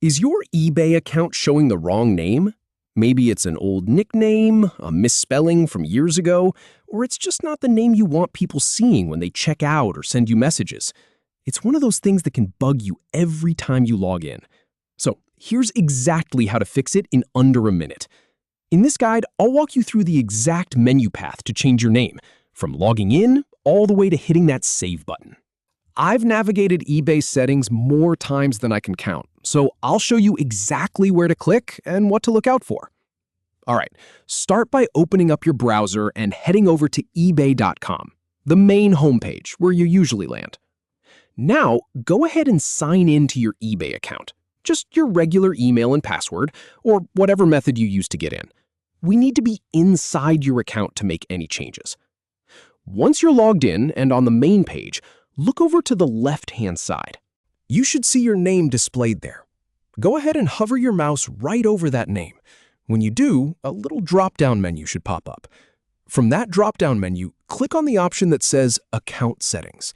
Is your eBay account showing the wrong name? Maybe it's an old nickname, a misspelling from years ago, or it's just not the name you want people seeing when they check out or send you messages. It's one of those things that can bug you every time you log in. So here's exactly how to fix it in under a minute. In this guide, I'll walk you through the exact menu path to change your name, from logging in all the way to hitting that save button. I've navigated eBay settings more times than I can count, so I'll show you exactly where to click and what to look out for. All right, start by opening up your browser and heading over to ebay.com, the main homepage where you usually land. Now, go ahead and sign in to your eBay account, just your regular email and password, or whatever method you use to get in. We need to be inside your account to make any changes. Once you're logged in and on the main page, look over to the left-hand side. You should see your name displayed there. Go ahead and hover your mouse right over that name. When you do, a little drop-down menu should pop up. From that drop-down menu, click on the option that says Account Settings.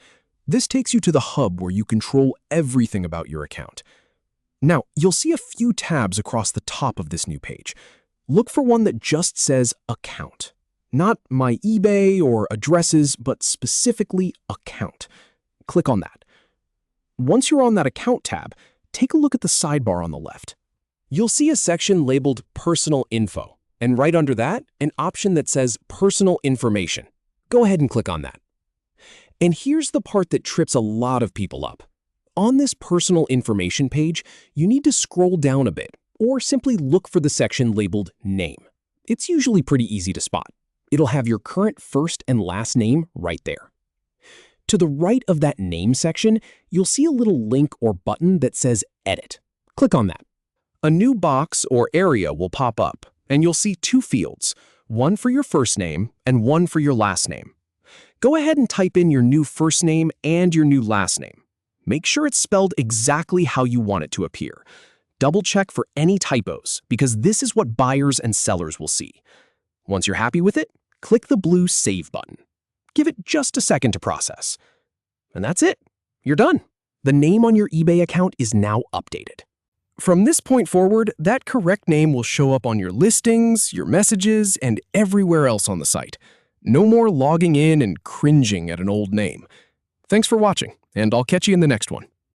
This takes you to the hub where you control everything about your account. Now, you'll see a few tabs across the top of this new page. Look for one that just says Account. Not My eBay or Addresses, but specifically Account. Click on that. Once you're on that Account tab, take a look at the sidebar on the left. You'll see a section labeled Personal Info, and right under that, an option that says Personal Information. Go ahead and click on that. And here's the part that trips a lot of people up. On this Personal Information page, you need to scroll down a bit, or simply look for the section labeled Name. It's usually pretty easy to spot. It'll have your current first and last name right there. To the right of that name section, you'll see a little link or button that says Edit. Click on that. A new box or area will pop up, and you'll see two fields, one for your first name and one for your last name. Go ahead and type in your new first name and your new last name. Make sure it's spelled exactly how you want it to appear. Double check for any typos, because this is what buyers and sellers will see. Once you're happy with it, click the blue Save button. Give it just a second to process. And that's it. You're done. The name on your eBay account is now updated. From this point forward, that correct name will show up on your listings, your messages, and everywhere else on the site. No more logging in and cringing at an old name. Thanks for watching, and I'll catch you in the next one.